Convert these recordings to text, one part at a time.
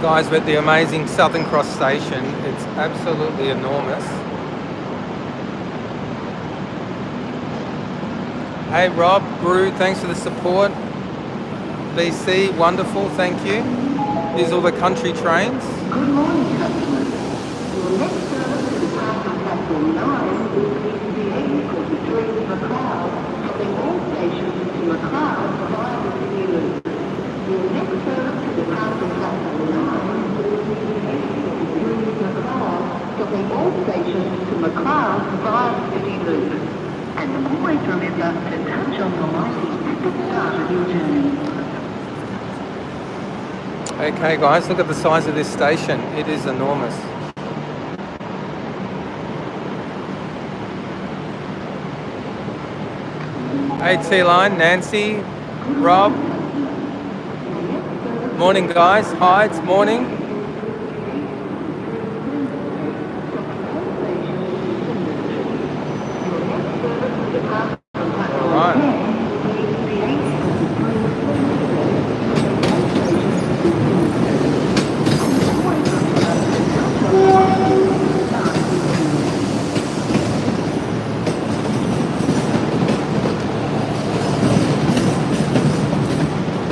Guys, we're at the amazing Southern Cross station. It's absolutely enormous. Hey Rob, Guru, thanks for the support. BC, wonderful, thank you. Here's all the country trains. Good morning, customers. Your next service to departure platform 9 is the 843 to Macau, stopping all stations to Macau via the Sydney Loop. Your next service to departure platform 9 is the 843 to Macau, stopping all stations to Macau via the Sydney Loop. And always remember to touch on the lighting at the start of your journey. Okay guys, look at the size of this station. It is enormous. Hey T-Line, Nancy, Rob. Morning guys, hi, it's morning. Alright.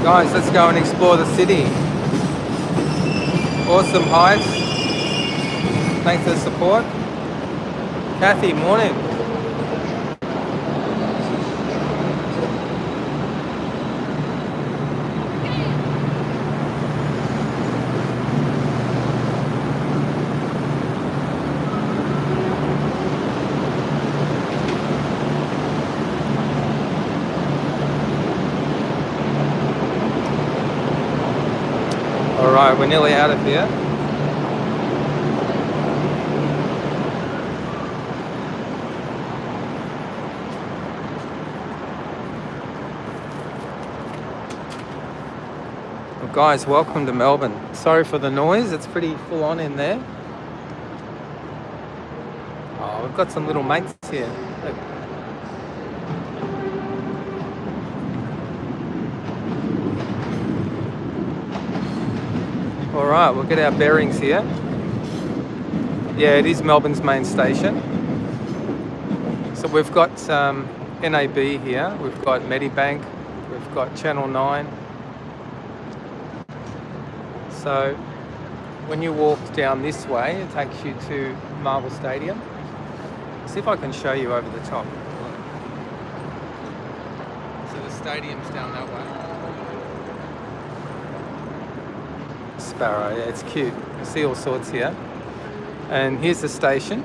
Guys, let's go and explore the city. Awesome heights. Thanks for the support. Kathy, morning. Alright, we're nearly out of here. Well, guys, welcome to Melbourne. Sorry for the noise, it's pretty full on in there. Oh, we've got some little mates here. Look. Alright, we'll get our bearings here. Yeah, it is Melbourne's main station. So we've got NAB here, we've got Medibank, we've got Channel 9. So when you walk down this way, it takes you to Marvel Stadium. See if I can show you over the top. So the stadium's down that way. Sparrow, yeah, it's cute. You see all sorts here. And here's the station.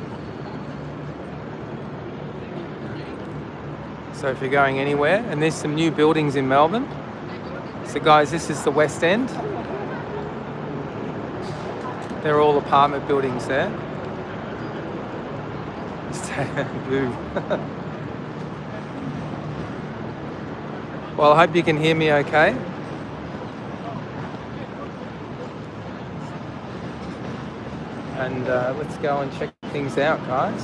So if you're going anywhere, and there's some new buildings in Melbourne. So guys, this is the West End. They're all apartment buildings there. Boo. Well, I hope you can hear me okay. And let's go and check things out, guys.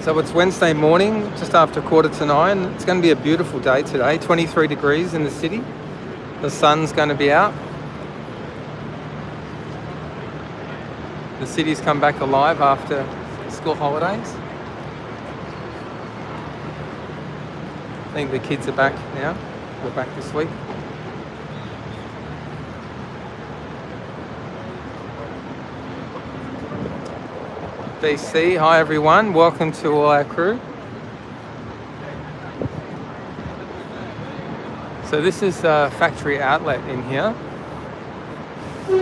So it's Wednesday morning, just after 8:45. It's going to be a beautiful day today, 23 degrees in the city. The sun's going to be out. The city's come back alive after school holidays. I think the kids are back now. We're back this week. BC, hi everyone. Welcome to all our crew. So this is a factory outlet in here. You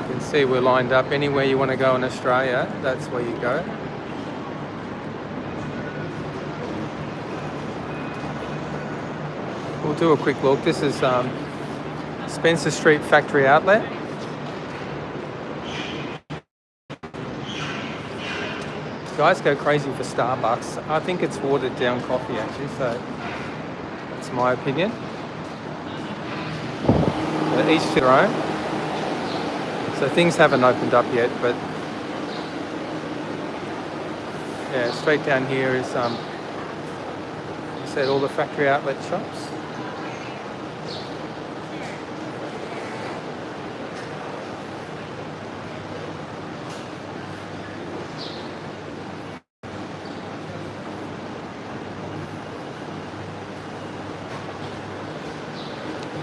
can see we're lined up. Anywhere you want to go in Australia, that's where you go. We'll do a quick look. This is Spencer Street Factory Outlet. Guys go crazy for Starbucks. I think it's watered down coffee actually, so that's my opinion. But each to their own. So things haven't opened up yet, but yeah, straight down here is you said all the factory outlet shops.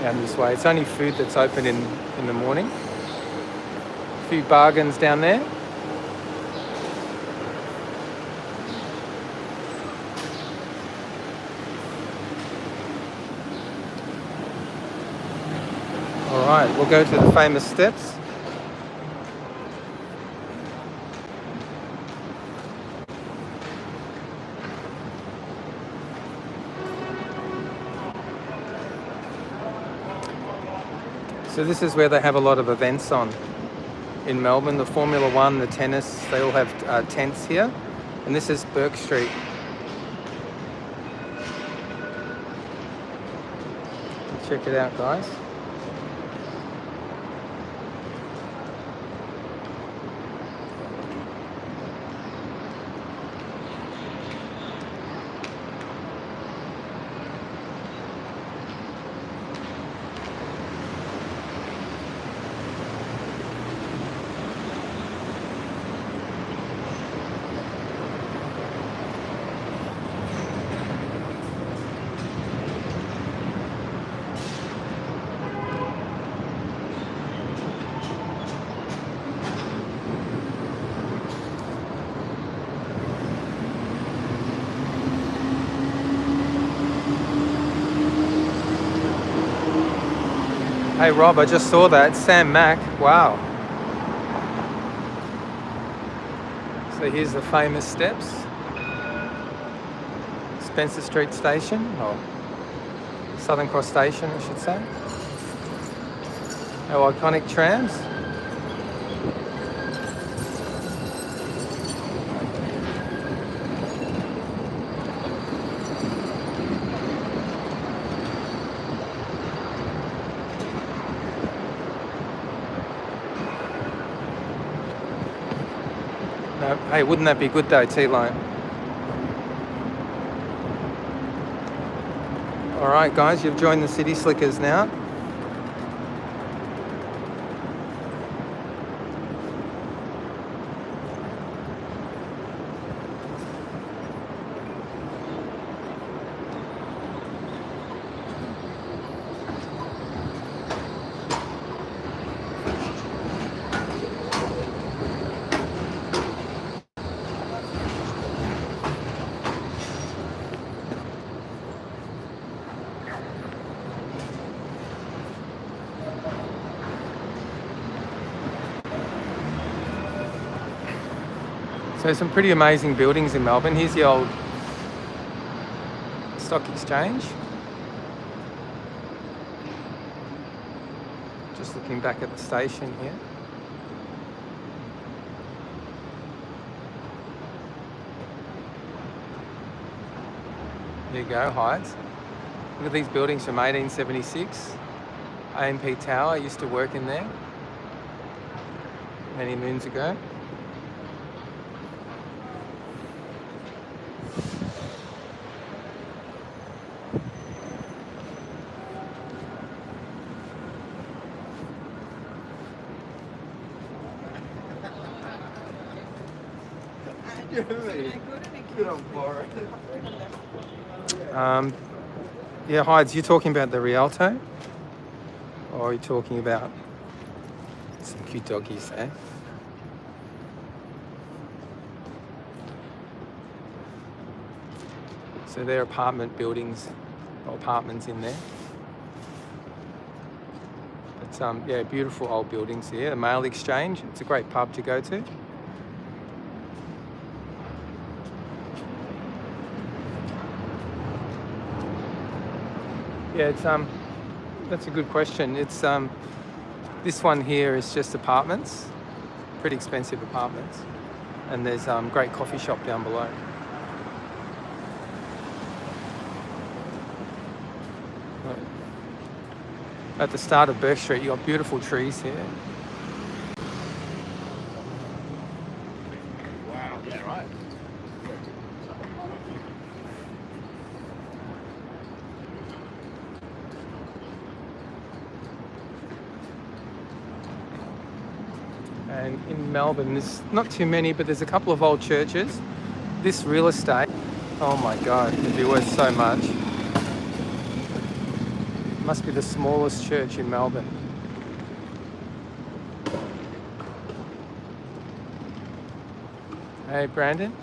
Down this way. It's only food that's open in the morning. A few bargains down there. Alright, we'll go to the famous steps. So this is where they have a lot of events on in Melbourne. The Formula One, the tennis, they all have tents here. And this is Bourke Street. Check it out, guys. Hey Rob, I just saw that. Sam Mack. Wow. So here's the famous steps. Spencer Street Station, or Southern Cross Station, I should say. Our iconic trams. Hey, wouldn't that be good though, T-Line? Alright guys, you've joined the City Slickers now. So some pretty amazing buildings in Melbourne. Here's the old stock exchange. Just looking back at the station here. There you go, Heights. Look at these buildings from 1876. AMP Tower, I used to work in there many moons ago. Yeah, Hides, you talking about the Rialto? Or are you talking about some cute doggies there? So there are apartment buildings, or apartments in there. But yeah, beautiful old buildings here. The Mail Exchange, it's a great pub to go to. Yeah, it's that's a good question. It's this one here is just apartments, pretty expensive apartments. and there's a great coffee shop down below. At the start of Bourke Street, you've got beautiful trees here. Wow, yeah, right. And in Melbourne, there's not too many, but there's a couple of old churches. This real estate, oh my God, it'd be worth so much. Must be the smallest church in Melbourne. Hey, Brandon.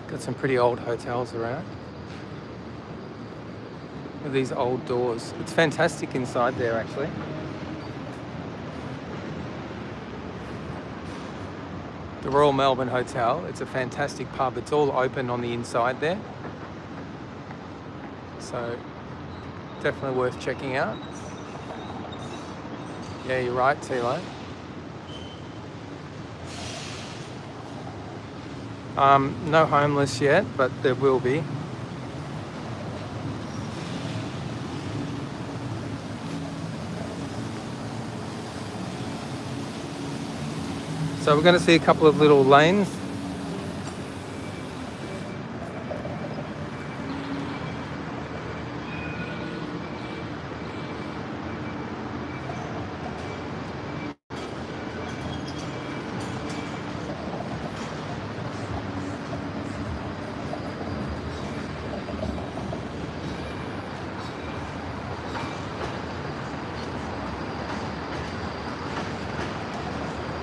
Got some pretty old hotels around. With these old doors. It's fantastic inside there, actually. The Royal Melbourne Hotel. It's a fantastic pub. It's all open on the inside there. So, definitely worth checking out. Yeah, you're right, Tilo. No homeless yet, but there will be. So we're going to see a couple of little lanes.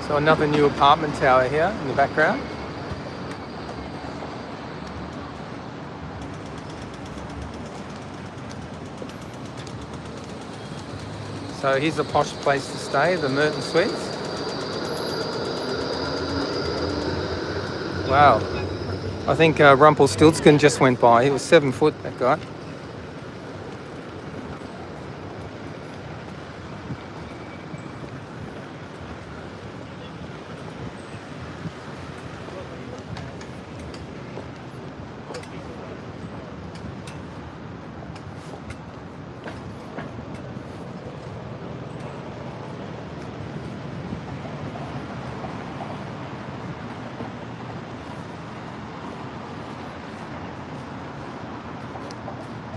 So another new apartment tower here in the background. So here's a posh place to stay, the Merton Suites. Wow. I think Rumpelstiltskin just went by. He was 7 foot, that guy.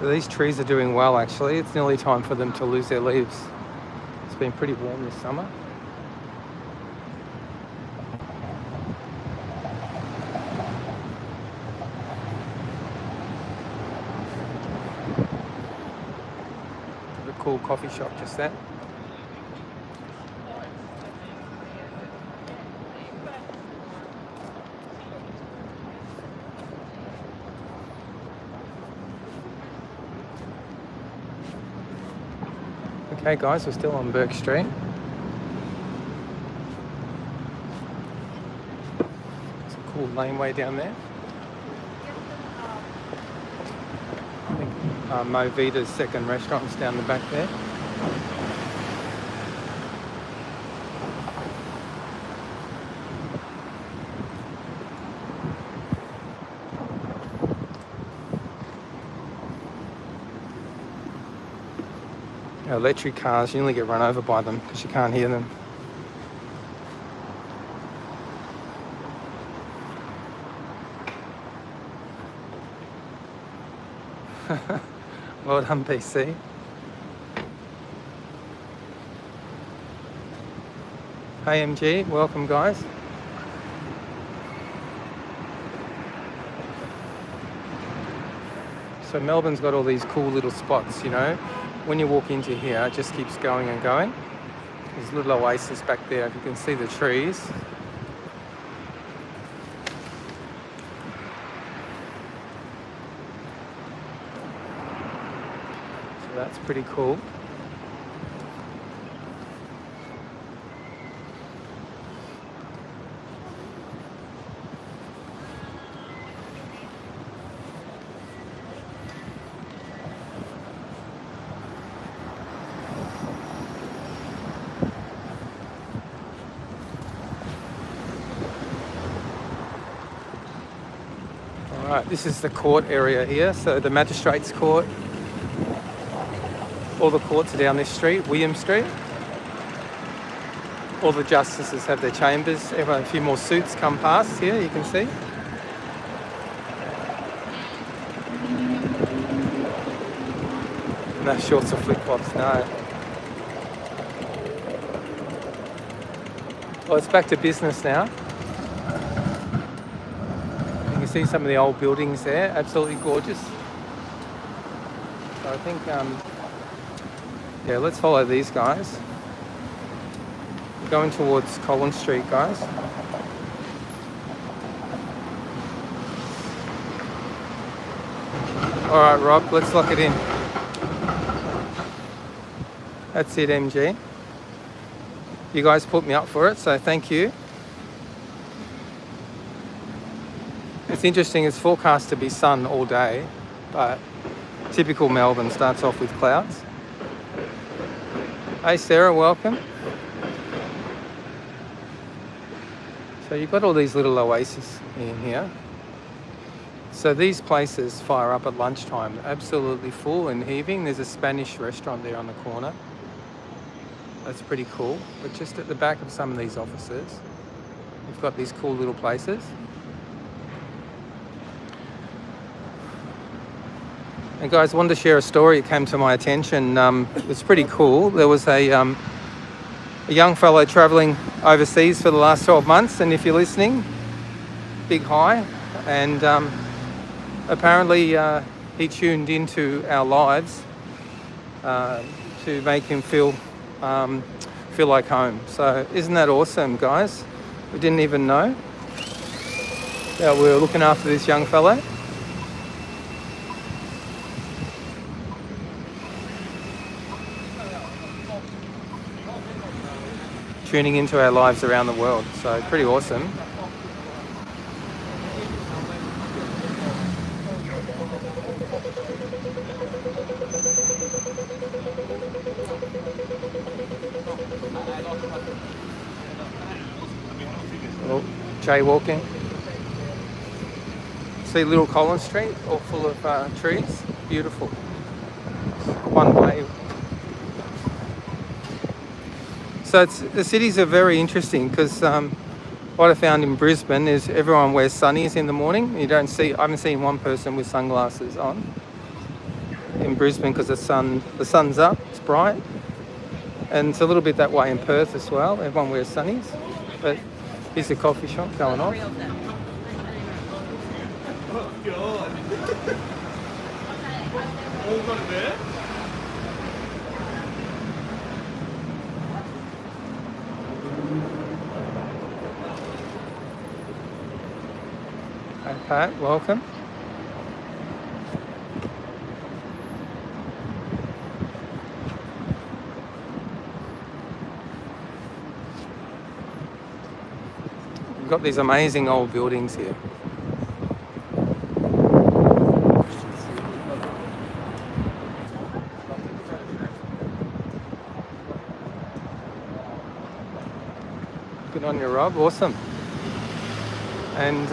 So these trees are doing well, actually. It's nearly time for them to lose their leaves. It's been pretty warm this summer. A cool coffee shop just there. Okay guys, we're still on Bourke Street. It's a cool laneway down there. I think Movita's second restaurant's down the back there. Electric cars, you only get run over by them because you can't hear them. Well done, PC. Hey MG, welcome guys. So Melbourne's got all these cool little spots, you know. When you walk into here, it just keeps going and going. There's a little oasis back there, if you can see the trees. So that's pretty cool. Right, this is the court area here. So the Magistrates Court. All the courts are down this street, William Street. All the justices have their chambers. A few more suits come past here, you can see. No shorts or flip-flops, no. Well, it's back to business now. You can see some of the old buildings there, absolutely gorgeous. So I think, yeah, let's follow these guys. We're going towards Colins Street, guys. All right, Rob, let's lock it in. That's it, MG. You guys put me up for it, so thank you. It's interesting, it's forecast to be sun all day, but typical Melbourne starts off with clouds. Hey Sarah, welcome. So you've got all these little oases in here. So these places fire up at lunchtime, absolutely full and heaving. There's a Spanish restaurant there on the corner. That's pretty cool. But just at the back of some of these offices, you've got these cool little places. And guys, I wanted to share a story. It came to my attention. It's pretty cool. There was a young fellow travelling overseas for the last 12 months. And if you're listening, big hi. And apparently he tuned into our lives to make him feel like home. So isn't that awesome, guys? We didn't even know that we were looking after this young fellow. Tuning into our lives around the world. So pretty awesome. Oh, jaywalking. See Little Colins Street, all full of trees. Beautiful. One way. So the cities are very interesting because what I found in Brisbane is everyone wears sunnies in the morning. I haven't seen one person with sunglasses on in Brisbane because the sun's up, it's bright. And it's a little bit that way in Perth as well. Everyone wears sunnies. But here's a coffee shop going off. Oh, God. All got it there? Hi, Pat, welcome. We've got these amazing old buildings here. Good on you, Rob. Awesome. And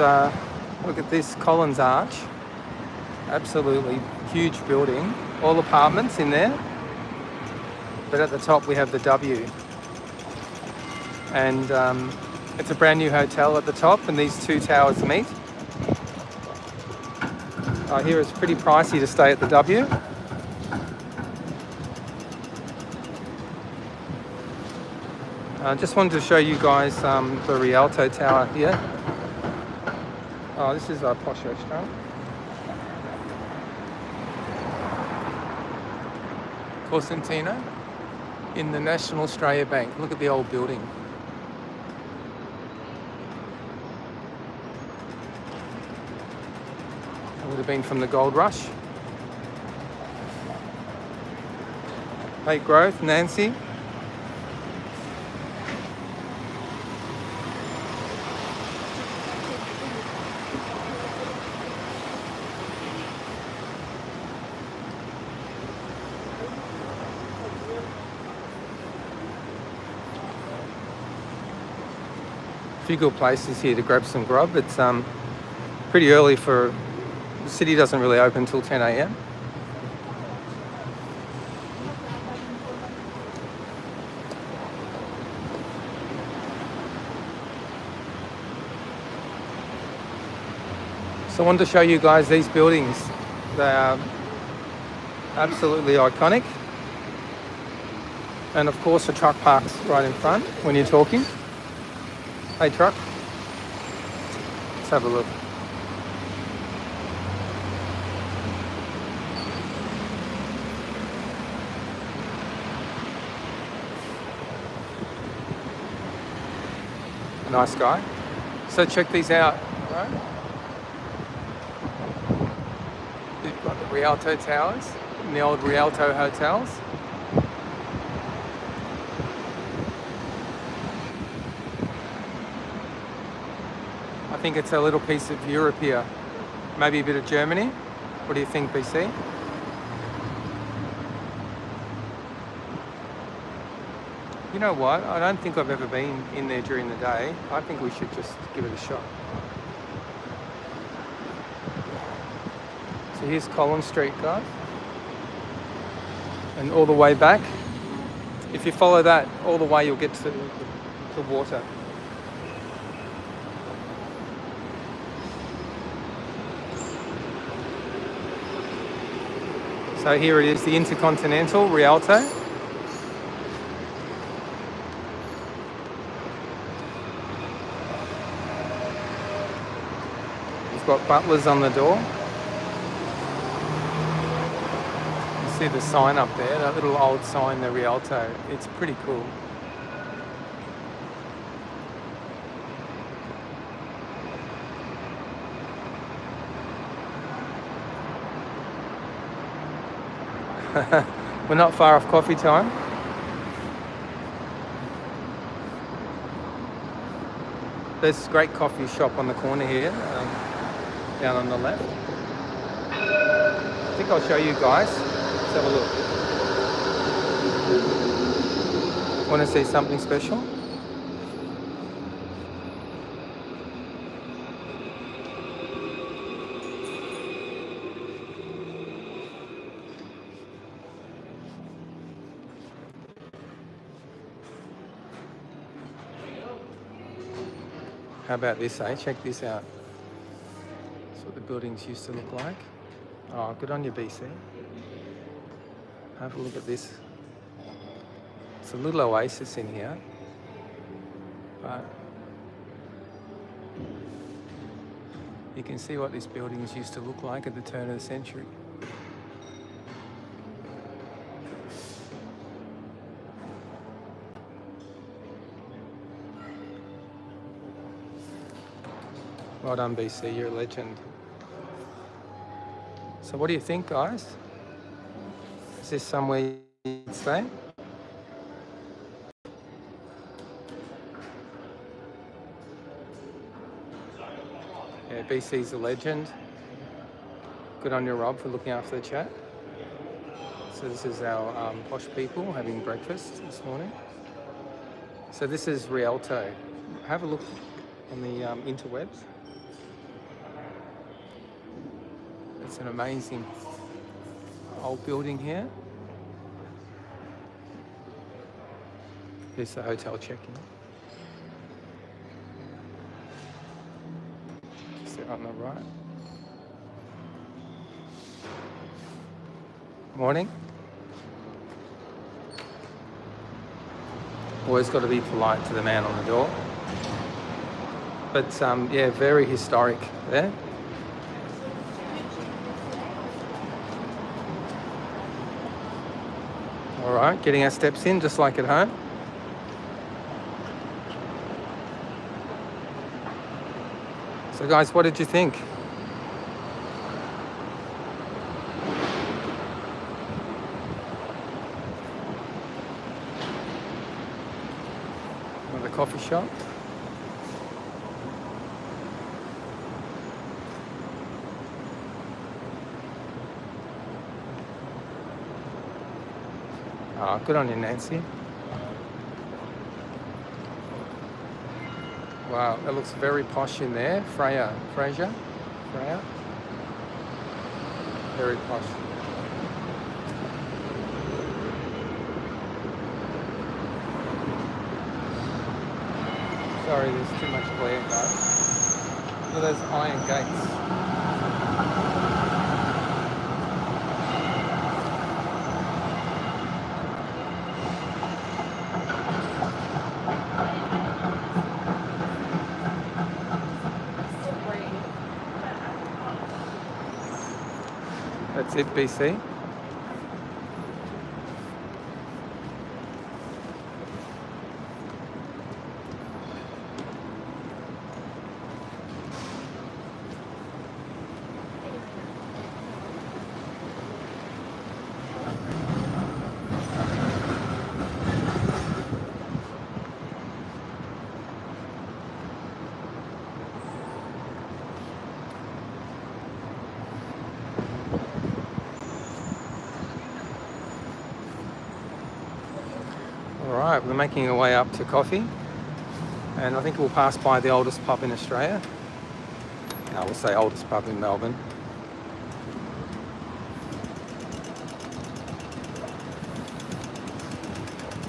look at this Collins Arch. Absolutely huge building. All apartments in there. But at the top we have the W. And it's a brand new hotel at the top, and these two towers meet. I hear it's pretty pricey to stay at the W. I just wanted to show you guys the Rialto Tower here. Oh, this is a posh restaurant. Cosentino in the National Australia Bank. Look at the old building. It would have been from the gold rush. Lake Growth, Nancy. A few good places here to grab some grub. It's pretty early for The city doesn't really open until 10 a.m. So I wanted to show you guys these buildings. They are absolutely iconic. And of course the truck parks right in front when you're talking. Hey truck, let's have a look. Nice guy. So check these out, right? You've got the Rialto Towers and the old Rialto hotels. I think it's a little piece of Europe here. Maybe a bit of Germany. What do you think, BC? You know what? I don't think I've ever been in there during the day. I think we should just give it a shot. So here's Colins Street, guys. And all the way back, if you follow that all the way, you'll get to the water. So here it is, the Intercontinental Rialto. We've got butlers on the door. You see the sign up there, that little old sign, the Rialto. It's pretty cool. We're not far off coffee time. There's a great coffee shop on the corner here, down on the left. I think I'll show you guys. Let's have a look. Want to see something special? How about this, eh? Check this out. That's what the buildings used to look like. Oh, good on you, BC. Have a look at this. It's a little oasis in here. But you can see what these buildings used to look like at the turn of the century. Well done, BC, you're a legend. So what do you think, guys? Is this somewhere you'd stay? Yeah, BC's a legend. Good on you, Rob, for looking after the chat. So this is our posh people having breakfast this morning. So this is Rialto. Have a look on the interwebs. It's an amazing old building here. Here's the hotel check-in. Just there on the right. Morning. Always got to be polite to the man on the door. But yeah, very historic there. All right, getting our steps in just like at home. So guys, what did you think? Another coffee shop. Oh, good on you, Nancy. Wow, that looks very posh in there. Freya. Very posh. Sorry, there's too much glare, guys. Look at those iron gates. That's it, BC. Alright, we're making our way up to coffee, and I think we'll pass by the oldest pub in Australia. I will say oldest pub in Melbourne.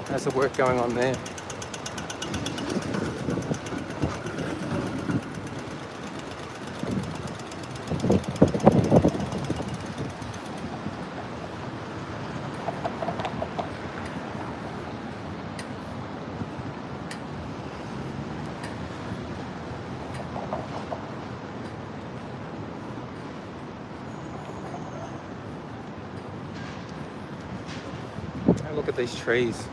How's the work going on there? Look at these trees.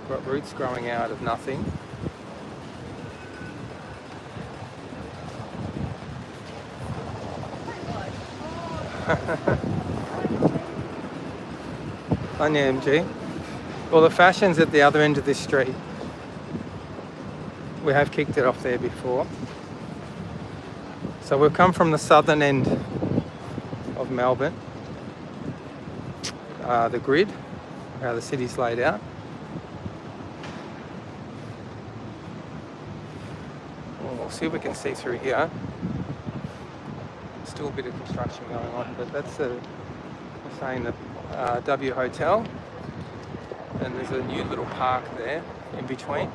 Got roots growing out of nothing. Anya MG. Well, the fashion's at the other end of this street. We have kicked it off there before. So we've come from the southern end of Melbourne. The grid, how the city's laid out. Well, we'll see if we can see through here. Still a bit of construction going on, but that's we're saying the W Hotel, and there's a new little park there in between.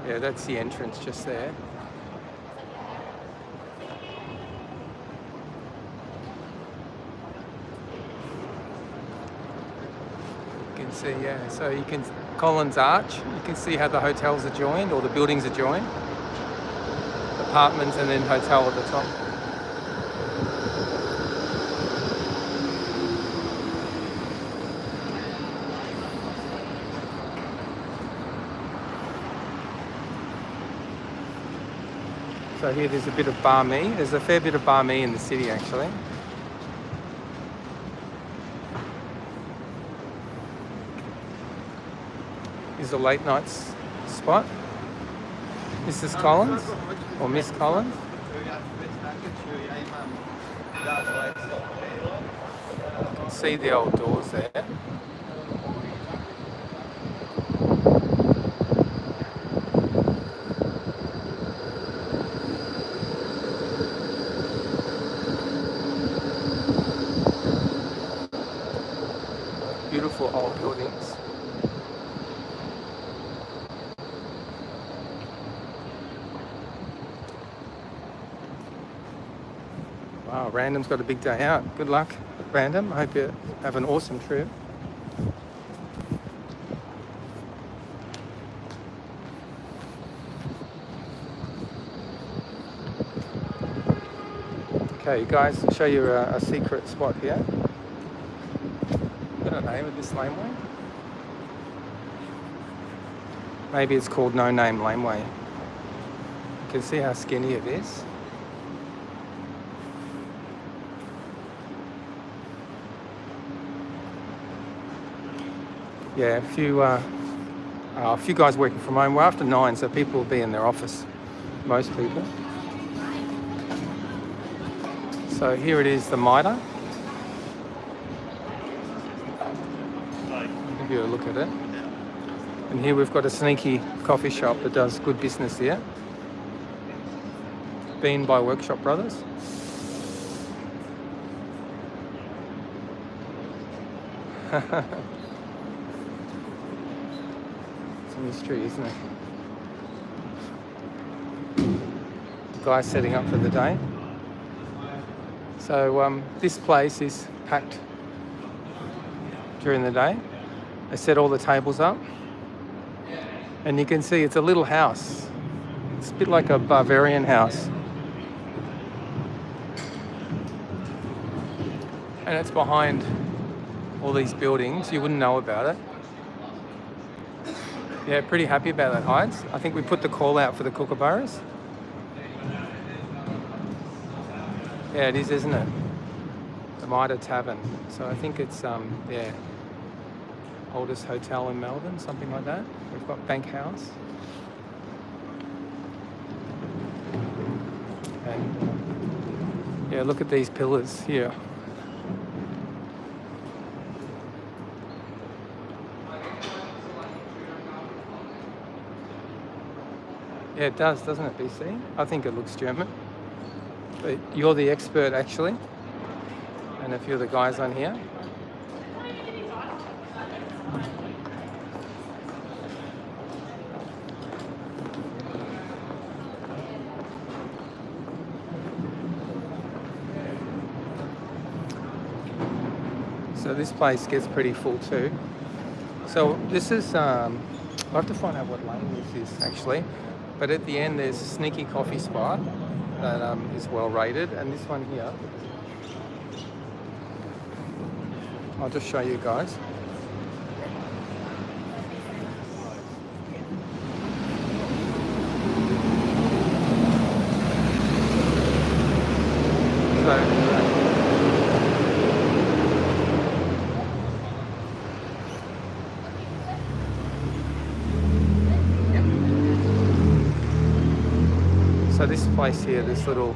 Yeah, that's the entrance just there. See, yeah, so you can Collins Arch, you can see how the hotels are joined, or the buildings are joined, apartments and then hotel at the top. So here there's a bit of bar me. There's a fair bit of bar me in the city actually. Is a late night spot. Mrs. Collins or Miss Collins. You can see the old doors there. Beautiful old buildings. Wow, Random's got a big day out. Good luck, Random. I hope you have an awesome trip. Okay, guys, I'll show you a secret spot here. I don't know the name of this laneway. Maybe it's called No Name Laneway. You can see how skinny it is. Yeah, a few guys working from home. We're after 9, so people will be in their office. Most people. So here it is, the Mitre. I'll give you a look at it. And here we've got a sneaky coffee shop that does good business here. Bean by Workshop Brothers. It's a mystery, isn't it? The guy's setting up for the day. So this place is packed during the day. They set all the tables up. And you can see it's a little house. It's a bit like a Bavarian house. And it's behind all these buildings. You wouldn't know about it. Yeah, pretty happy about that, Hides. I think we put the call out for the kookaburras. Yeah, it is, isn't it? The Mitre Tavern. So I think it's, yeah, oldest hotel in Melbourne, something like that. We've got Bank House. And yeah, look at these pillars here. Yeah, it does, doesn't it, BC? I think it looks German. But you're the expert, actually. And a few of the guys on here. So this place gets pretty full too. So this is, I'll have to find out what lane this is actually. But at the end there's a sneaky coffee spot that is well rated, and this one here, I'll just show you guys. So this place here, this little,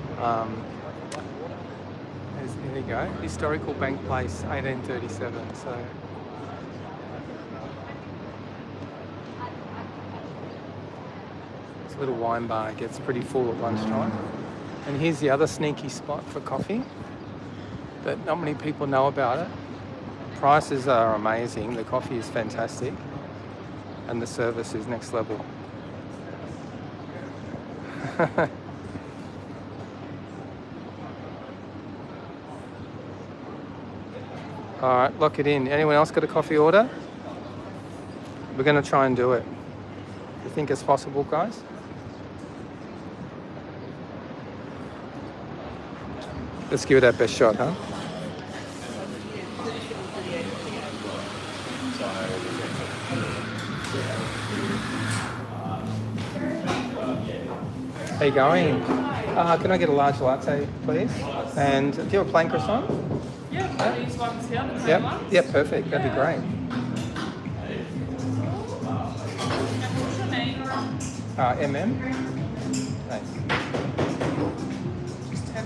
here you go, Historical Bank Place, 1837. So this little wine bar gets pretty full at lunchtime. And here's the other sneaky spot for coffee that not many people know about it. Prices are amazing, the coffee is fantastic, and the service is next level. All right, lock it in. Anyone else got a coffee order? We're going to try and do it. You think it's possible, guys? Let's give it our best shot, huh? How you going? Can I get a large latte, please? And do you have a plain croissant? Yeah, these ones here, the plain Yep. ones. Yep, perfect. That'd be great. And what's your name? MM. Thanks. Just $10.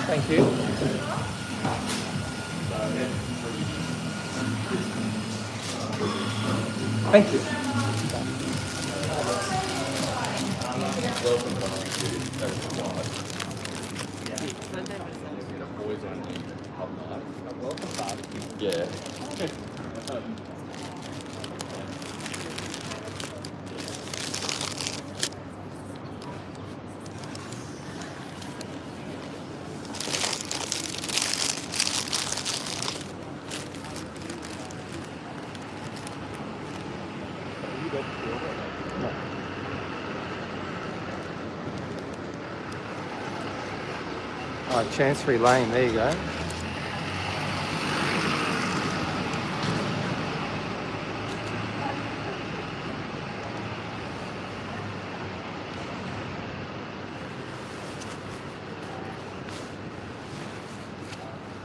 Thank you. Thank you. Thank you. Yeah. Oh, Chancery Lane, there you go.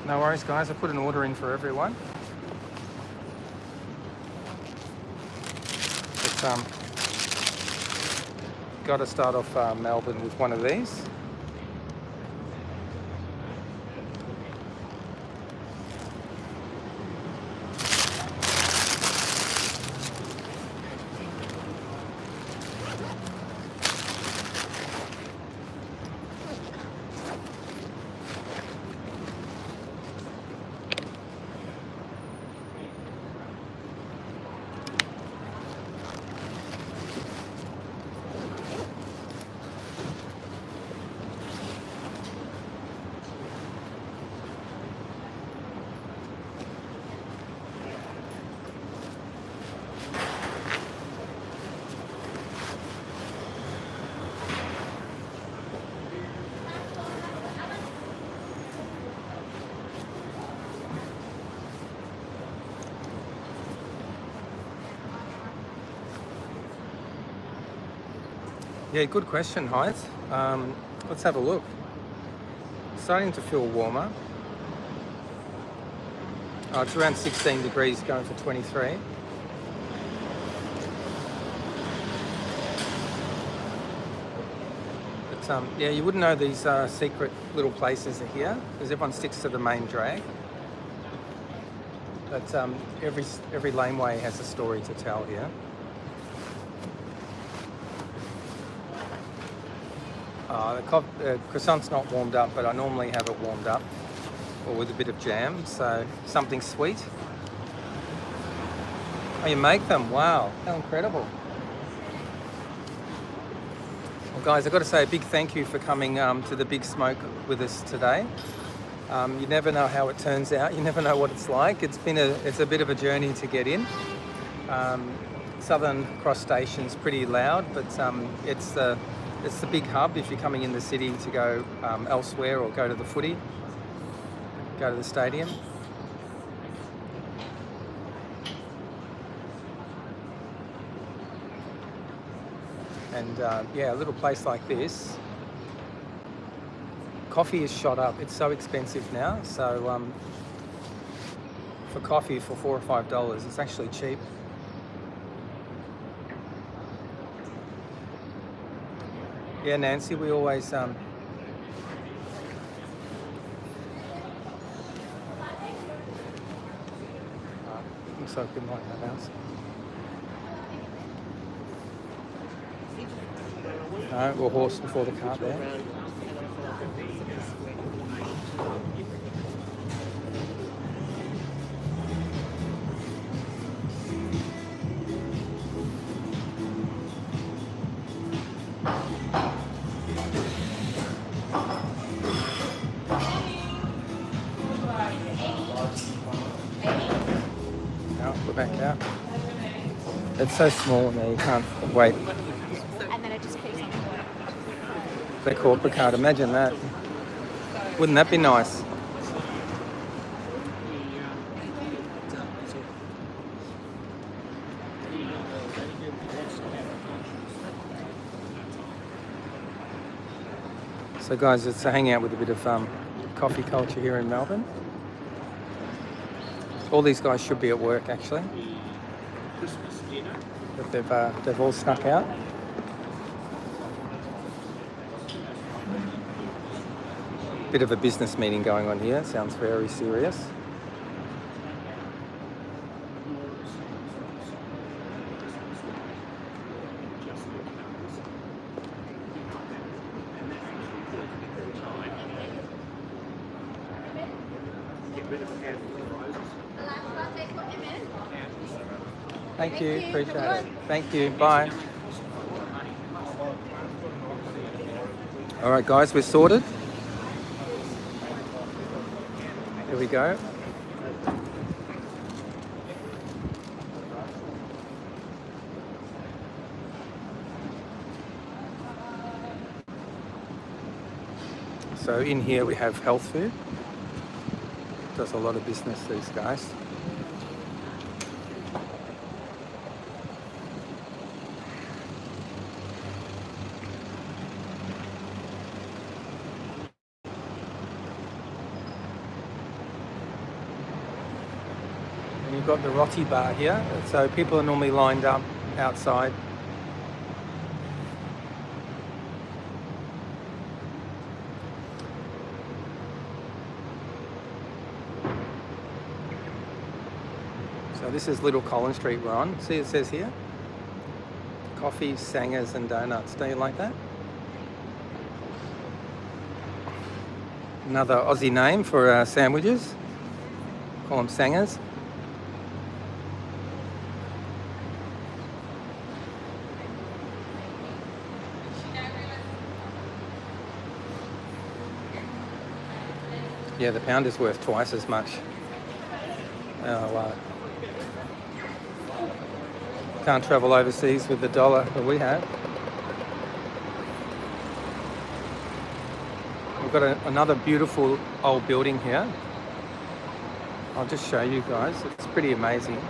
No worries, guys. I put an order in for everyone. But, got to start off Melbourne with one of these. Yeah, good question, Heinz. Let's have a look. Starting to feel warmer. Oh, it's around 16 degrees, going for 23. But yeah, you wouldn't know these secret little places are here because everyone sticks to the main drag. But every laneway has a story to tell here. The croissant's not warmed up, but I normally have it warmed up or with a bit of jam, so something sweet. Oh, you make them? Wow, how incredible. Well, guys, I've got to say a big thank you for coming to the Big Smoke with us today. You never know how it turns out. You never know what it's like. It's a bit of a journey to get in. Southern Cross Station's pretty loud, but it's the big hub if you're coming in the city to go elsewhere or go to the footy, go to the stadium. And yeah, a little place like this, coffee is shot up. It's so expensive now. So for coffee for $4 or $5, it's actually cheap. Yeah, Nancy, we always looks like we might have ours. No, we'll horse before the cart there. We're back out. It's so small in there, you can't wait. And then it just keeps on going. Their corporate card, imagine that. Wouldn't that be nice? So guys, it's a hangout with a bit of coffee culture here in Melbourne. All these guys should be at work actually, but they've all snuck out. Bit of a business meeting going on here. Sounds very serious. Thank you, appreciate it. Thank you, bye. All right, guys, we're sorted. Here we go. So in here we have health food. Does a lot of business, these guys. You've got the roti bar here, so people are normally lined up outside. So this is Little Colins Street we're on. See, it says here, coffee, sangers and donuts. Don't you like that? Another Aussie name for sandwiches. Call them sangers. Yeah, the pound is worth twice as much. Can't travel overseas with the dollar that we have. We've got another beautiful old building here. I'll just show you guys. It's pretty amazing.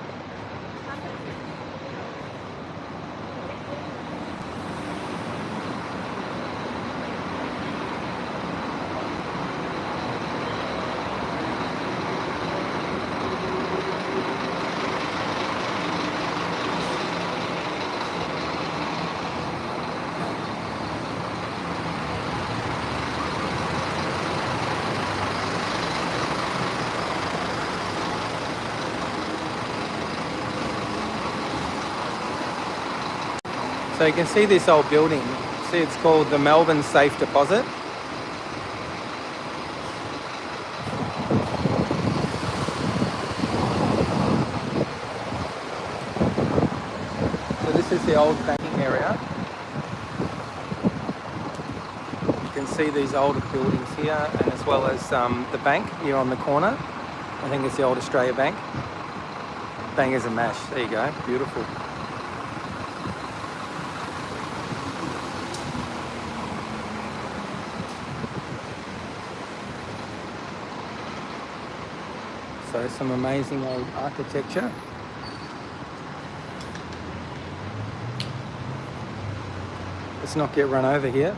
So you can see this old building. See, it's called the Melbourne Safe Deposit. So this is the old banking area. You can see these older buildings here, and as well as the bank here on the corner. I think it's the old Australia Bank. Bangers and mash. There you go. Beautiful. So some amazing old architecture. Let's not get run over here.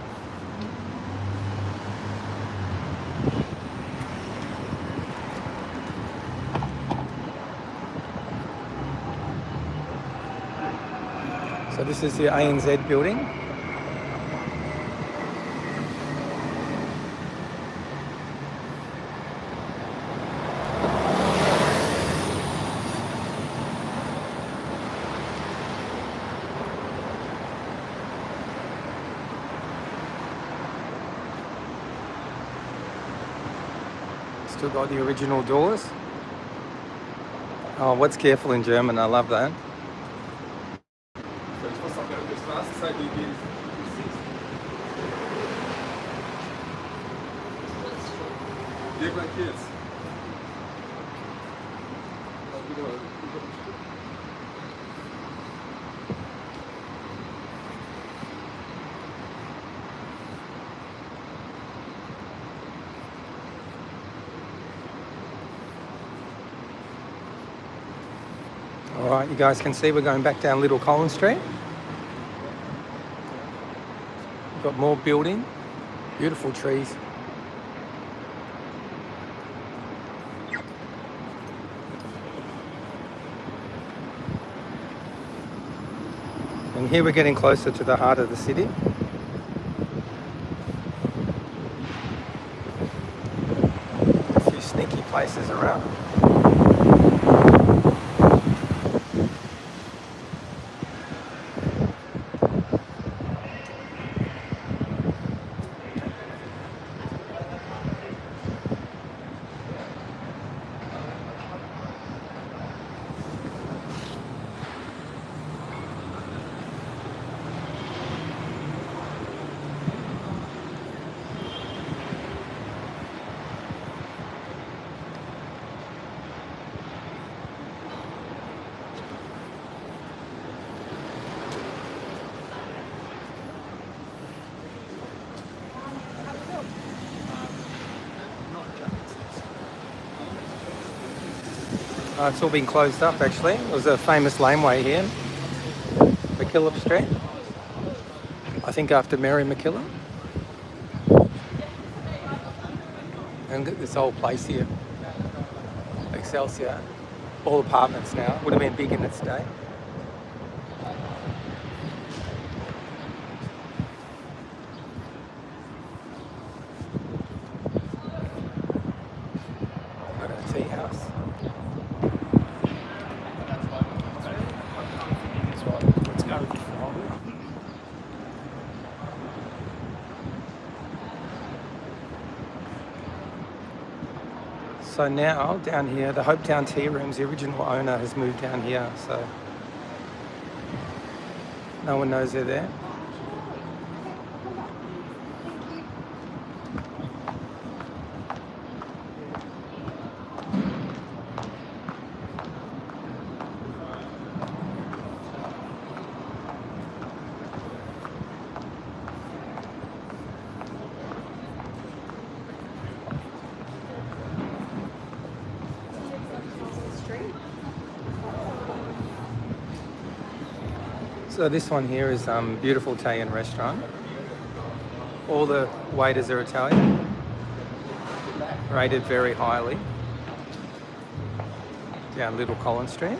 So this is the ANZ building. Still got the original doors. Oh, what's careful in German? I love that. All right, you guys can see we're going back down Little Collins Street. We've got more building, beautiful trees. And here we're getting closer to the heart of the city. A few sneaky places around. It's all been closed up actually. It was a famous laneway here, McKillop Street. I think after Mary McKillop. And this whole place here, Excelsior, all apartments now. Would have been big in its day. Got a tea house. So now down here, the Hopetown Tea Rooms, the original owner has moved down here, so no one knows they're there. So this one here is beautiful Italian restaurant. All the waiters are Italian, rated very highly. Down Little Collins Street.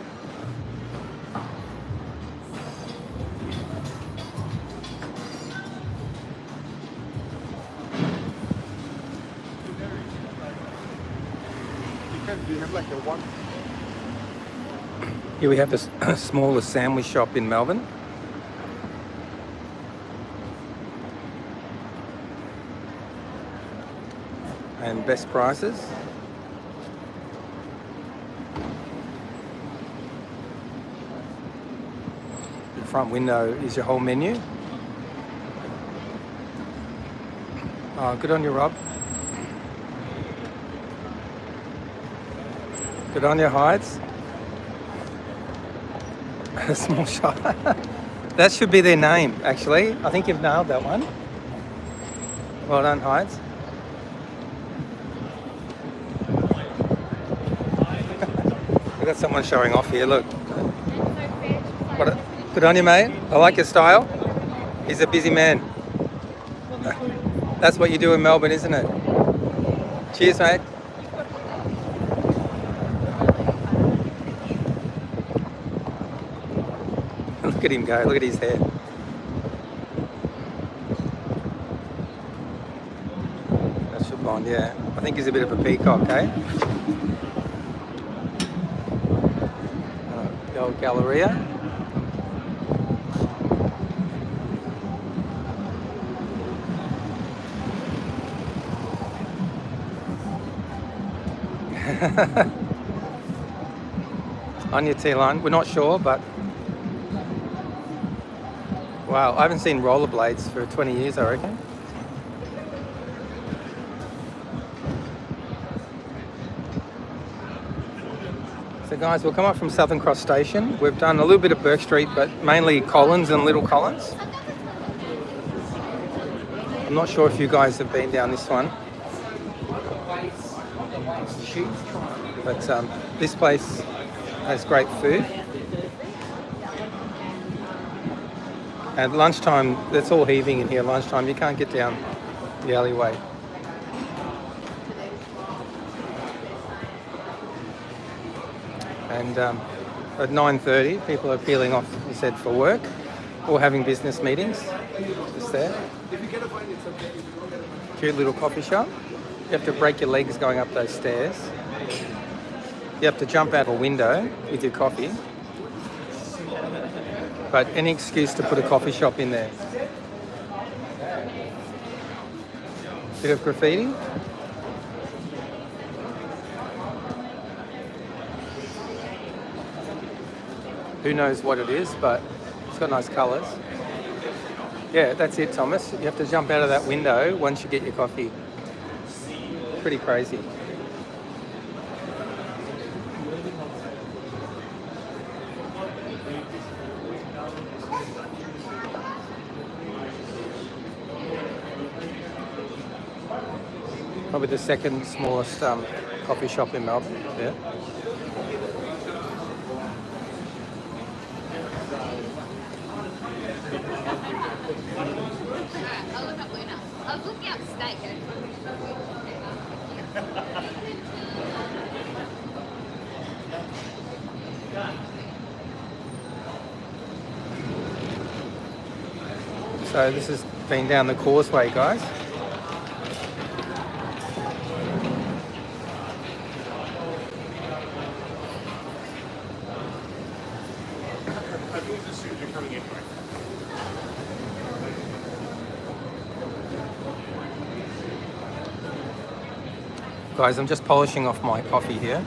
Do you have like a one? Here we have the smallest sandwich shop in Melbourne. and best prices. The front window is your whole menu. Oh, good on you, Rob. Good on your hides. A small shop. That should be their name, actually. I think you've nailed that one. Well done, hides. We've got someone showing off here, look. Good on you, mate. I like your style. He's a busy man. That's what you do in Melbourne, isn't it? Cheers, mate. Look at him go, look at his hair. That's your blonde, yeah. I think he's a bit of a peacock, eh? The old Galleria. On your T-line, we're not sure, but wow, I haven't seen rollerblades for 20 years, I reckon. So guys, we'll come up from Southern Cross Station. We've done a little bit of Bourke Street, but mainly Collins and Little Collins. I'm not sure if you guys have been down this one. But this place has great food. At lunchtime, it's all heaving in here. Lunchtime, you can't get down the alleyway. And at 9:30, people are peeling off, you said, for work or having business meetings. Just there. Cute little coffee shop. You have to break your legs going up those stairs. You have to jump out a window with your coffee. But any excuse to put a coffee shop in there. Bit of graffiti. Who knows what it is, but it's got nice colours. Yeah, that's it, Thomas. You have to jump out of that window once you get your coffee. Pretty crazy. Probably the second smallest coffee shop in Melbourne. Yeah. I'll look up Luna. I was looking up steak. So this has been down the causeway, guys. Guys, I'm just polishing off my coffee here.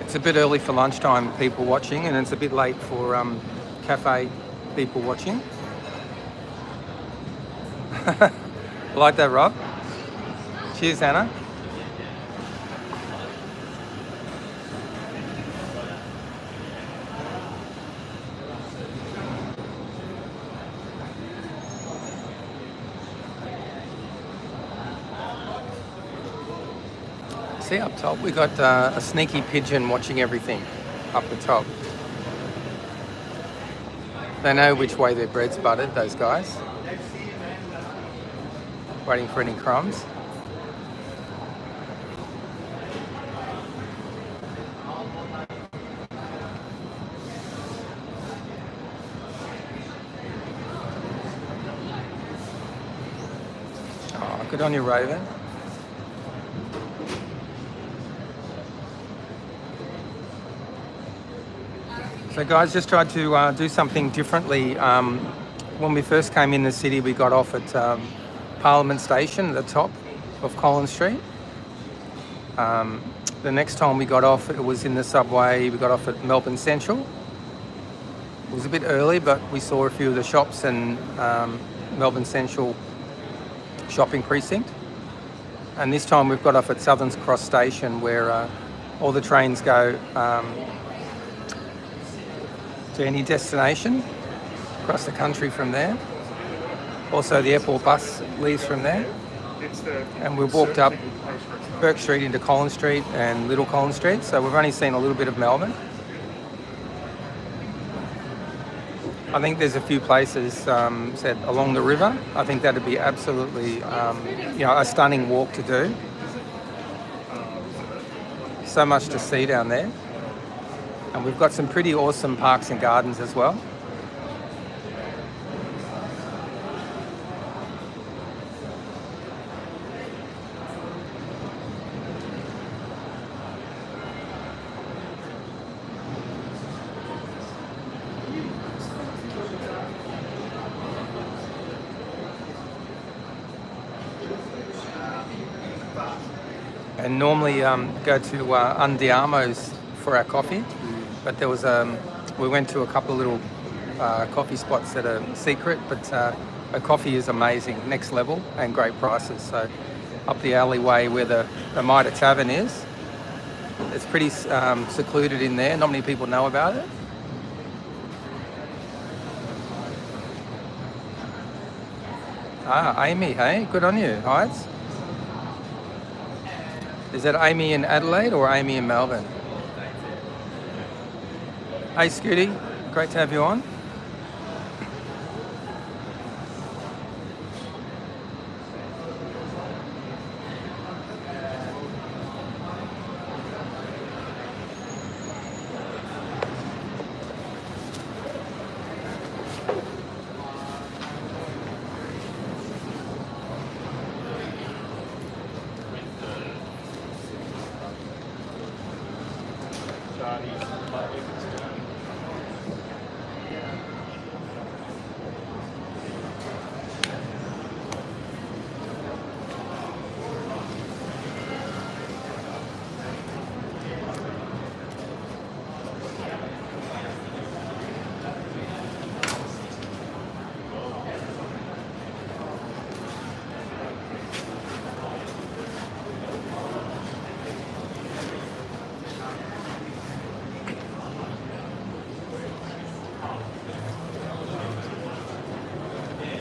It's a bit early for lunchtime people watching, and it's a bit late for cafe people watching. Like that, Rob? Cheers, Anna. See up top, we got a sneaky pigeon watching everything up the top. They know which way their bread's buttered, those guys. Waiting for any crumbs. Good on you, Raven. So guys, just tried to do something differently. When we first came in the city, we got off at Parliament Station at the top of Collins Street. The next time we got off, it was in the subway. We got off at Melbourne Central. It was a bit early, but we saw a few of the shops and Melbourne Central shopping precinct. And this time we've got off at Southern Cross Station, where all the trains go to any destination across the country from there. Also the airport bus leaves from there. And we've walked up Bourke Street into Colins Street and Little Collins Street, so we've only seen a little bit of Melbourne. I think there's a few places said along the river. I think that'd be absolutely a stunning walk to do. So much to see down there. And we've got some pretty awesome parks and gardens as well. And normally go to Undiamo's for our coffee, but there was we went to a couple of little coffee spots that are secret, but the coffee is amazing, next level, and great prices. So up the alleyway where the Mitre Tavern is, it's pretty secluded in there. Not many people know about it. Ah, Amy, hey, good on you, Heights. Is that Amy in Adelaide or Amy in Melbourne? Hey Scooty, great to have you on.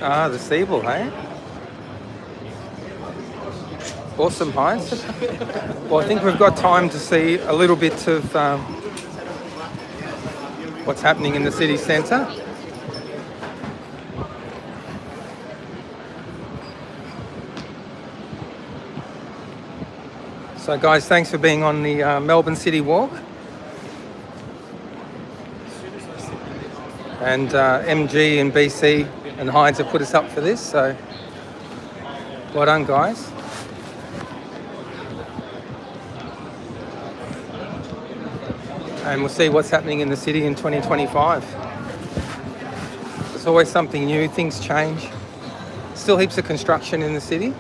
Ah, the Seabull, hey? Awesome, Heinz. Well, I think we've got time to see a little bit of what's happening in the city centre. So guys, thanks for being on the Melbourne City Walk. And MG and BC and Heinz have put us up for this, so well done, guys. And we'll see what's happening in the city in 2025. There's always something new, things change. Still heaps of construction in the city.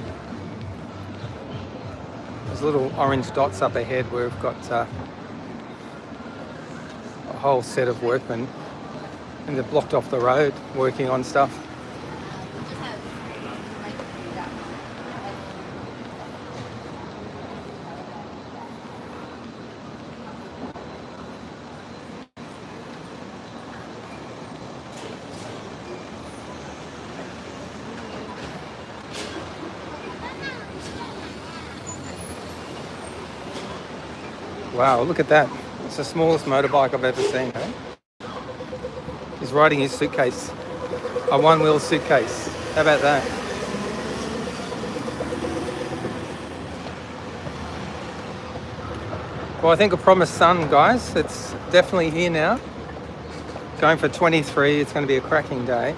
There's little orange dots up ahead where we've got a whole set of workmen, and they've blocked off the road working on stuff. Wow, look at that. It's the smallest motorbike I've ever seen, eh? He's riding his suitcase. A one-wheel suitcase. How about that? Well, I think a promised sun, guys. It's definitely here now. Going for 23. It's going to be a cracking day.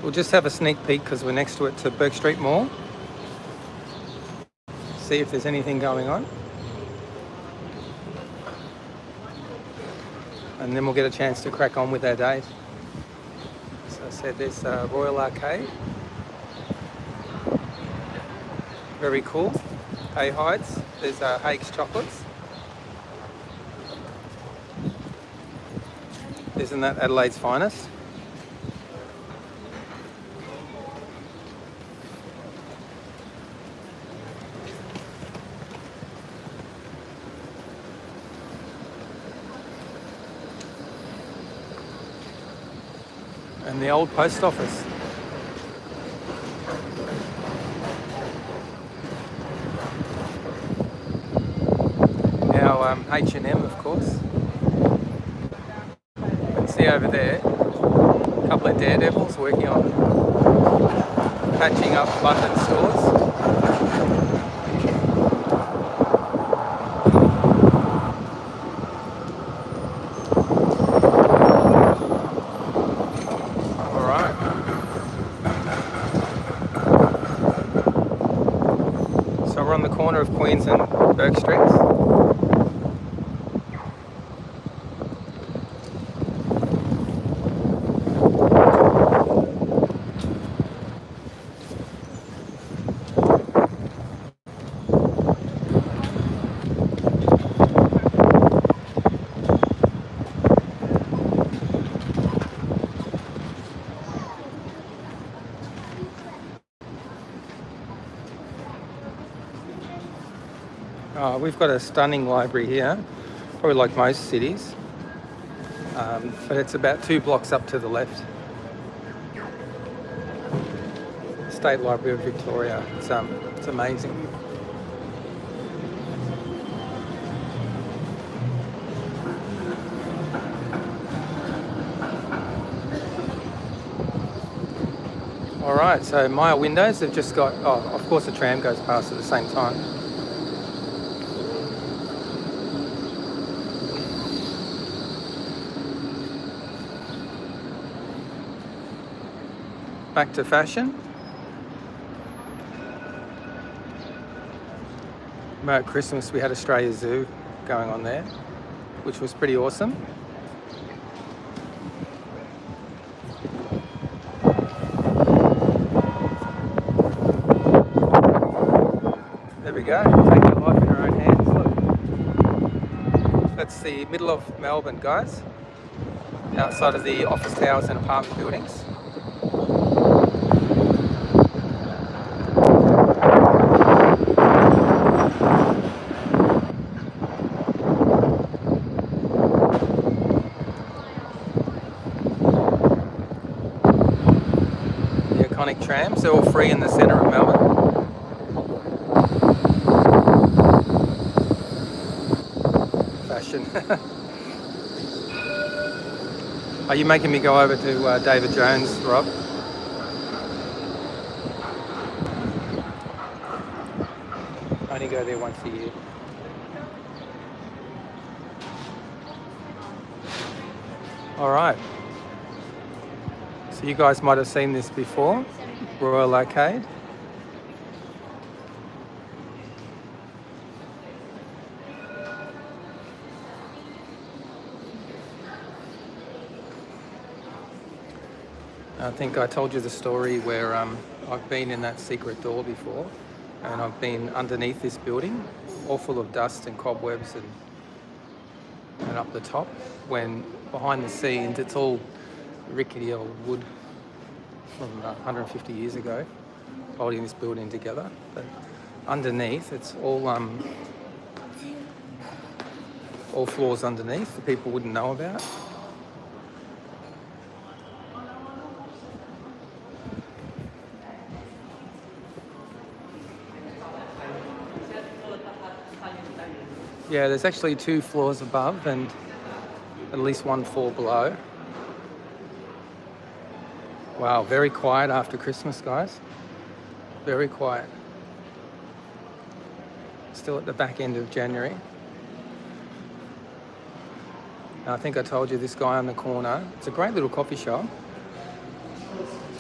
We'll just have a sneak peek because we're next to it to Bourke Street Mall. See if there's anything going on. And then we'll get a chance to crack on with our day. So I said there's Royal Arcade. Very cool. Hay Hides. There's Hague's Chocolates. Isn't that Adelaide's finest? And the old post office. Now H&M, of course. You can see over there a couple of daredevils working on patching up London stores. We're on the corner of Queens and Bourke Streets. We've got a stunning library here, probably like most cities, but it's about 2 blocks up to the left. State Library of Victoria. It's amazing. All right, so Maya windows have just got, oh, of course the tram goes past at the same time. Back to fashion. At Christmas we had Australia Zoo going on there, which was pretty awesome. There we go, take your life in our own hands. Look. That's the middle of Melbourne, guys. Outside of the office towers and apartment buildings. Iconic trams, they're all free in the centre of Melbourne. Fashion. Are you making me go over to David Jones, Rob? I only go there once a year. All right. So you guys might have seen this before, Royal Arcade. I think I told you the story where I've been in that secret door before, and I've been underneath this building, all full of dust and cobwebs and up the top, when behind the scenes it's all rickety old wood from 150 years ago, holding this building together. But underneath, it's all floors underneath that people wouldn't know about. Yeah, there's actually 2 floors above and at least 1 floor below. Wow, very quiet after Christmas, guys. Very quiet. Still at the back end of January. And I think I told you this guy on the corner, it's a great little coffee shop.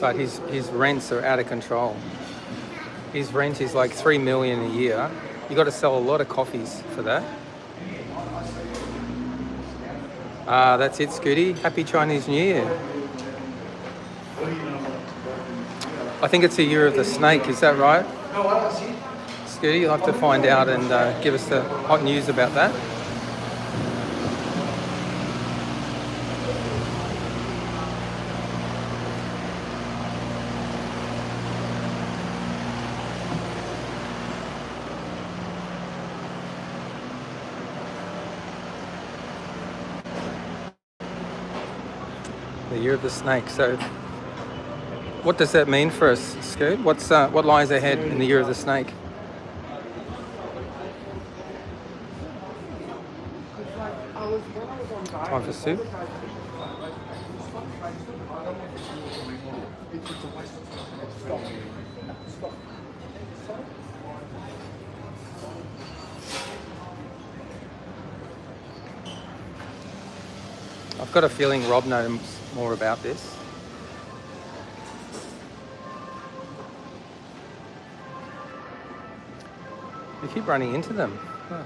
but his rents are out of control. His rent is like 3 million a year. You got to sell a lot of coffees for that. That's it, Scooty. Happy Chinese New Year. I think it's the year of the snake, is that right? Scooty, you'll have to find out and give us the hot news about that. The year of the snake. So what does that mean for us, Scoot? What lies ahead in the year of the snake? Time for soup. I've got a feeling Rob knows more about this. We keep running into them. Huh.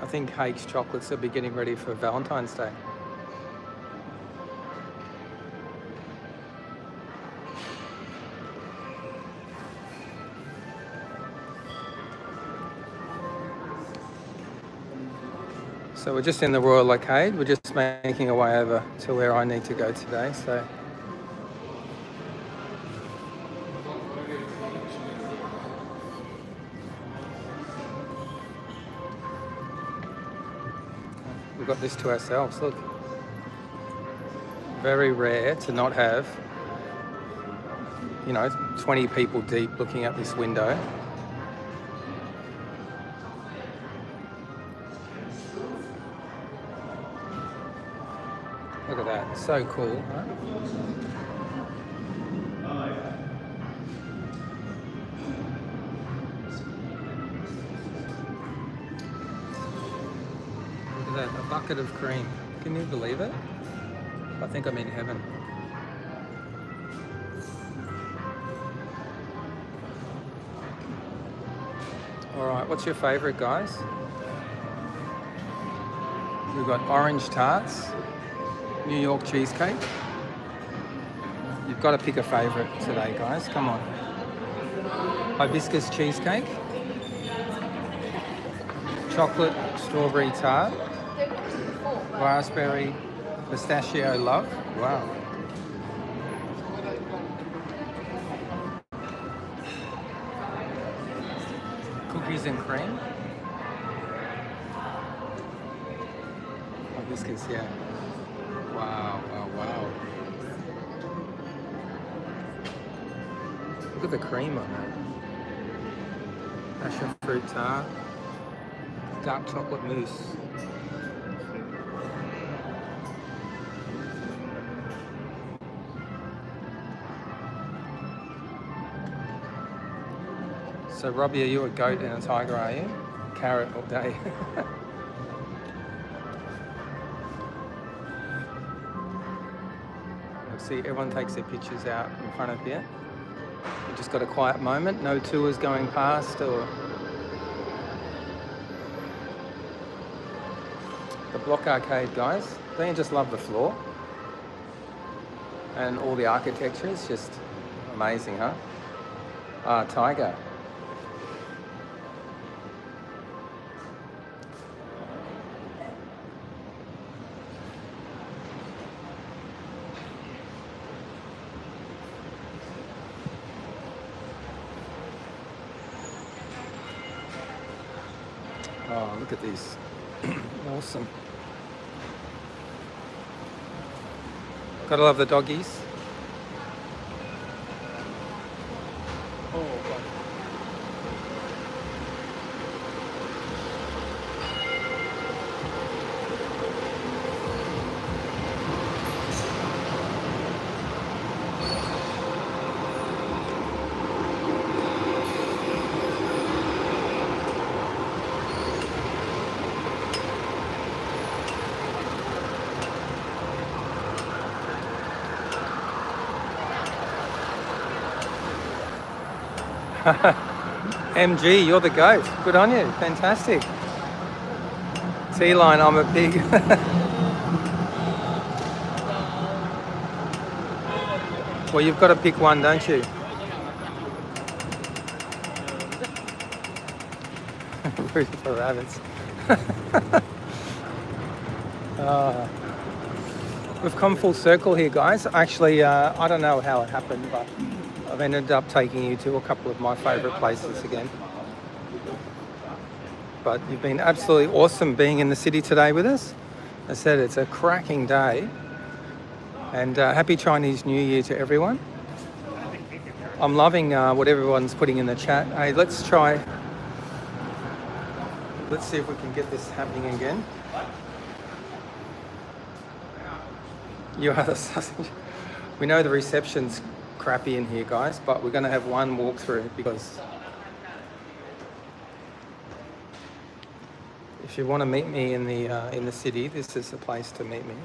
I think Hague's chocolates will be getting ready for Valentine's Day. So we're just in the Royal Arcade. We're just making our way over to where I need to go today. So we've got this to ourselves. Look, very rare to not have, 20 people deep looking at this window. Look at that, so cool, right? Look at that, a bucket of cream. Can you believe it? I think I'm in heaven. All right, what's your favorite, guys? We've got orange tarts, New York cheesecake. You've got to pick a favorite today, guys. Come on. Hibiscus cheesecake. Chocolate strawberry tart. Raspberry pistachio love. Wow. Cookies and cream. Hibiscus, yeah. Wow, wow, wow. Look at the cream on that. Passion fruit tart. Dark chocolate mousse. So Robbie, are you a goat and a tiger, are you? Carrot all day. See, everyone takes their pictures out in front of here. We just got a quiet moment, no tours going past or... The Block Arcade, guys, don't you just love the floor? And all the architecture is just amazing, huh? Ah, tiger. Oh, look at this. Awesome. Gotta love the doggies. Oh, God. MG, you're the goat. Good on you. Fantastic. T-line, I'm a pig. Well, you've got to pick one, don't you? Rooting for rabbits. We've come full circle here, guys. Actually, I don't know how it happened, but I've ended up taking you to a couple of my favourite places again. But you've been absolutely awesome being in the city today with us. As I said, it's a cracking day. And happy Chinese New Year to everyone. I'm loving what everyone's putting in the chat. Hey, let's see if we can get this happening again. You are the sausage. We know the reception's crappy in here, guys, but we're going to have one walkthrough because if you want to meet me in the city, this is the place to meet me.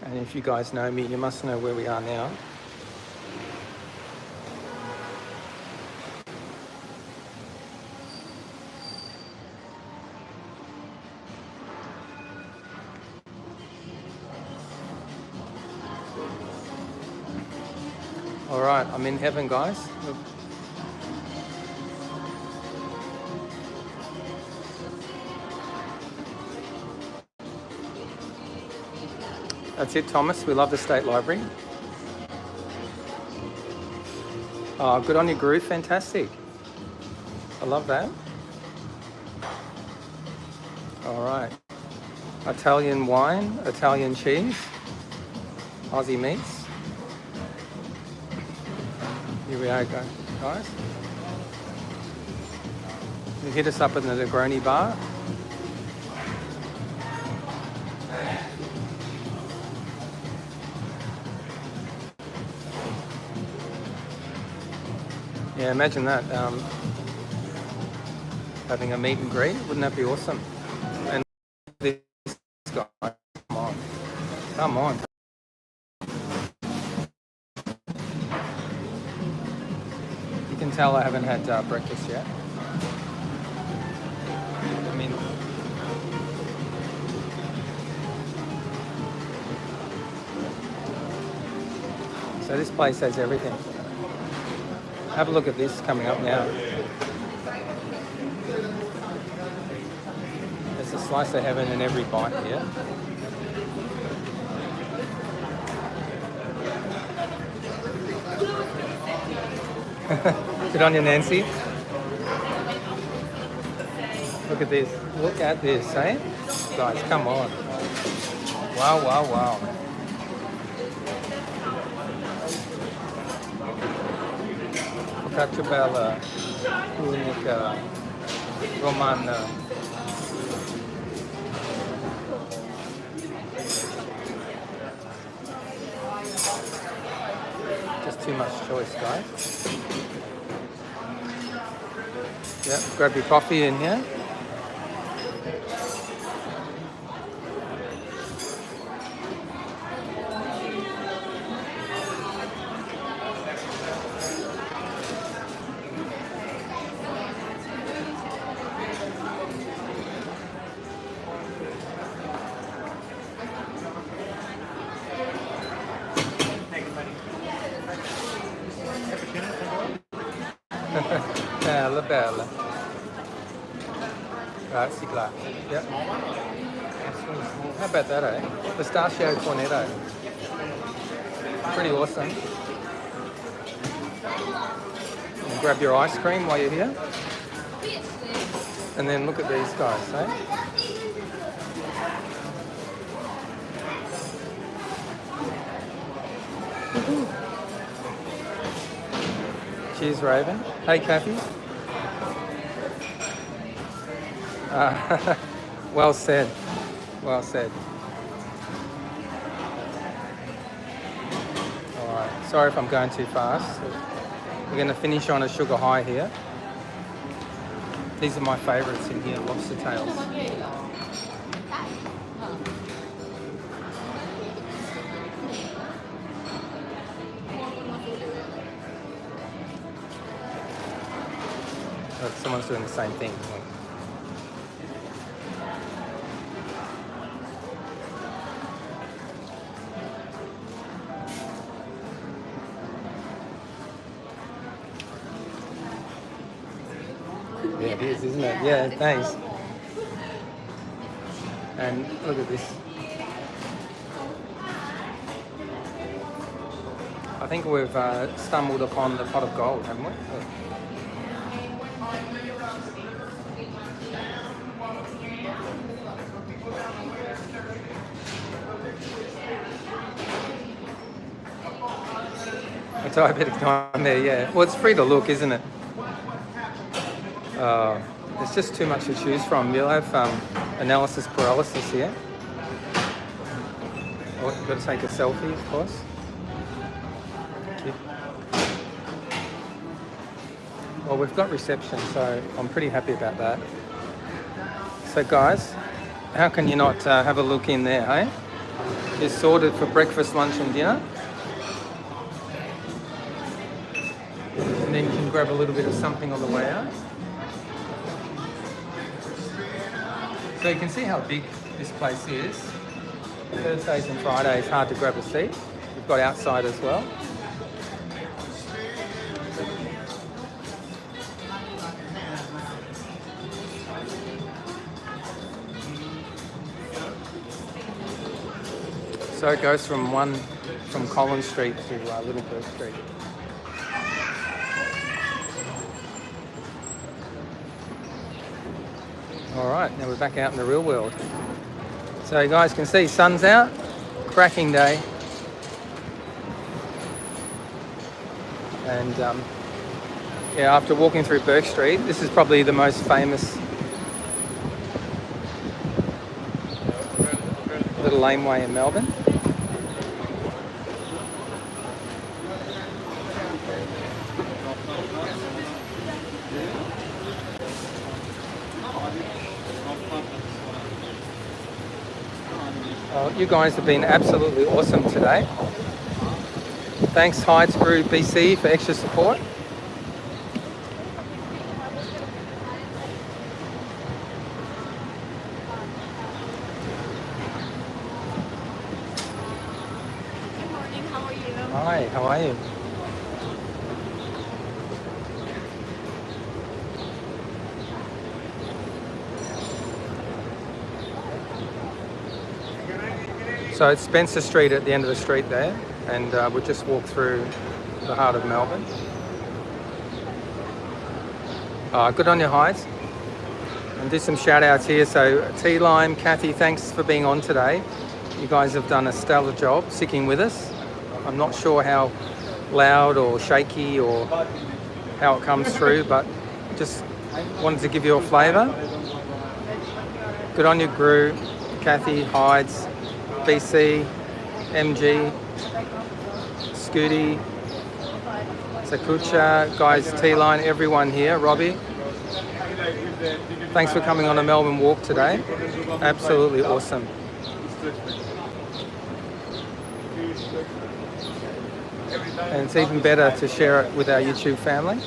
And if you guys know me, you must know where we are now. All right, I'm in heaven, guys. That's it, Thomas. We love the State Library. Oh, good on you, Groove. Fantastic. I love that. All right. Italian wine, Italian cheese, Aussie meats. Here we are, guys. You hit us up in the Negroni bar. Yeah, imagine that. Having a meet and greet, wouldn't that be awesome? And this guy, come on. You can tell I haven't had breakfast yet. I mean, so this place has everything. Have a look at this coming up now. There's a slice of heaven in every bite here. Good on you, Nancy. Look at this. Look at this, eh? Guys, come on. Wow, wow, wow. Focaccia bella, unica, romana. Just too much choice, guys. Yep, grab your coffee in here. Bella, bella. Right, sigla. Yep. How about that, eh? Pistachio cornetto. Pretty awesome. And grab your ice cream while you're here. And then look at these guys, eh? Cheers, Raven. Hey, Kathy. Well said. Well said. All right. Sorry if I'm going too fast. We're going to finish on a sugar high here. These are my favourites in here, lobster tails. Look, someone's doing the same thing. Yeah, it is, isn't it? Yeah, thanks. And look at this. I think we've stumbled upon the pot of gold, haven't we? A diabetic time there, yeah. Well, it's free to look, isn't it? There's just too much to choose from. You'll have analysis paralysis here. Oh, you've got to take a selfie, of course. Thank you. Well, we've got reception, so I'm pretty happy about that. So, guys, how can you not have a look in there, eh? You're sorted for breakfast, lunch and dinner. And then you can grab a little bit of something on the way out. So you can see how big this place is. Thursdays and Fridays, hard to grab a seat. We've got outside as well. So it goes from Colins Street to Little Bourke Street. All right, now we're back out in the real world. So you guys can see sun's out, cracking day. And yeah, after walking through Bourke Street, this is probably the most famous little laneway in Melbourne. You guys have been absolutely awesome today. Thanks Hides Brew BC for extra support. Good morning, how are you? Hi, how are you? So it's Spencer Street at the end of the street there, and we'll just walk through the heart of Melbourne. Good on your Hides. And do some shout outs here. So T-Lime, Kathy, thanks for being on today. You guys have done a stellar job sticking with us. I'm not sure how loud or shaky or how it comes through, but just wanted to give you a flavour. Good on you, Gru, Kathy, Hides, BC, MG, Scooty, Sakucha, guys, T-Line, everyone here, Robbie. Thanks for coming on a Melbourne walk today. Absolutely awesome. And it's even better to share it with our YouTube family.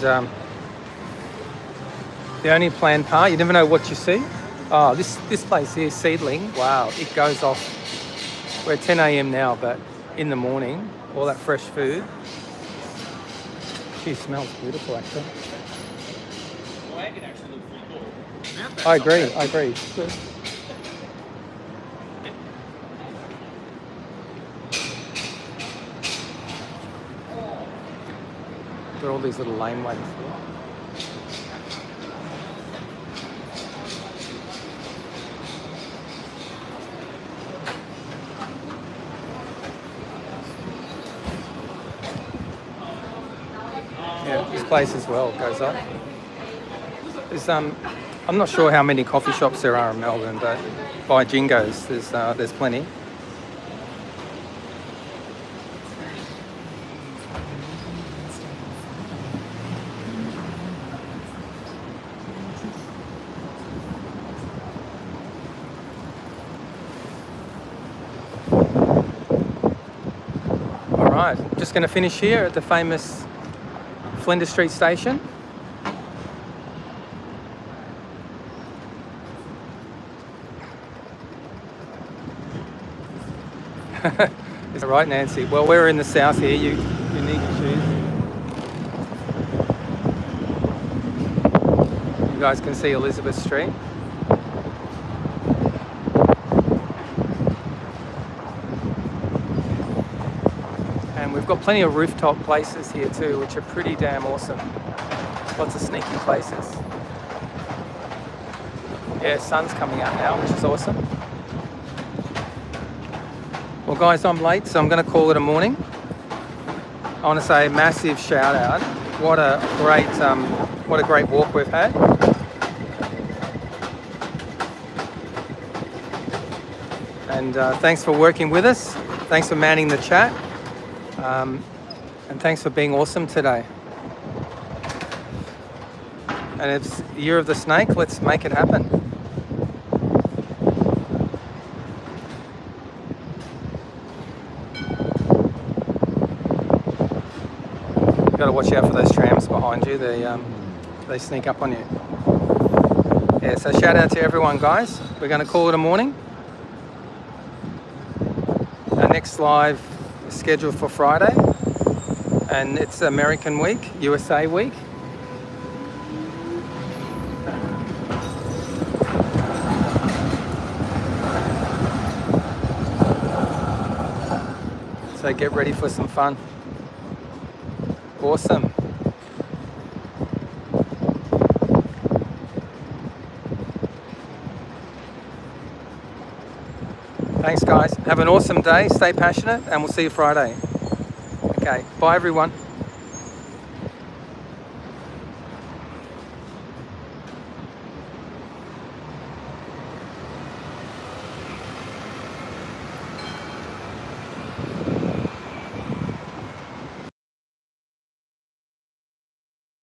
And the only planned part, you never know what you see. Oh, this place here, Seedling, wow, it goes off. We're at 10 a.m. now, but in the morning, all that fresh food. Gee, smells beautiful actually. I agree. It's good. Got all these little laneways here. Yeah, this place as well goes up. There's I'm not sure how many coffee shops there are in Melbourne, but by Jingo's there's plenty. right, just going to finish here at the famous Flinders Street station. Is that right, Nancy? Well, we're in the south here. You need your shoes. You guys can see Elizabeth Street. And we've got plenty of rooftop places here too, which are pretty damn awesome. Lots of sneaky places. Yeah, sun's coming out now, which is awesome. Well guys, I'm late, so I'm going to call it a morning. I want to say a massive shout out. What a great walk we've had. And thanks for working with us. Thanks for manning the chat. And thanks for being awesome today. And it's the year of the snake. Let's make it happen. You've got to watch out for those trams behind you. They sneak up on you. Yeah, so shout out to everyone, guys. We're going to call it a morning. Our next live is scheduled for Friday. And it's American week, USA week. So get ready for some fun. Awesome. Thanks guys. Have an awesome day. Stay passionate and we'll see you Friday. Okay. Bye everyone.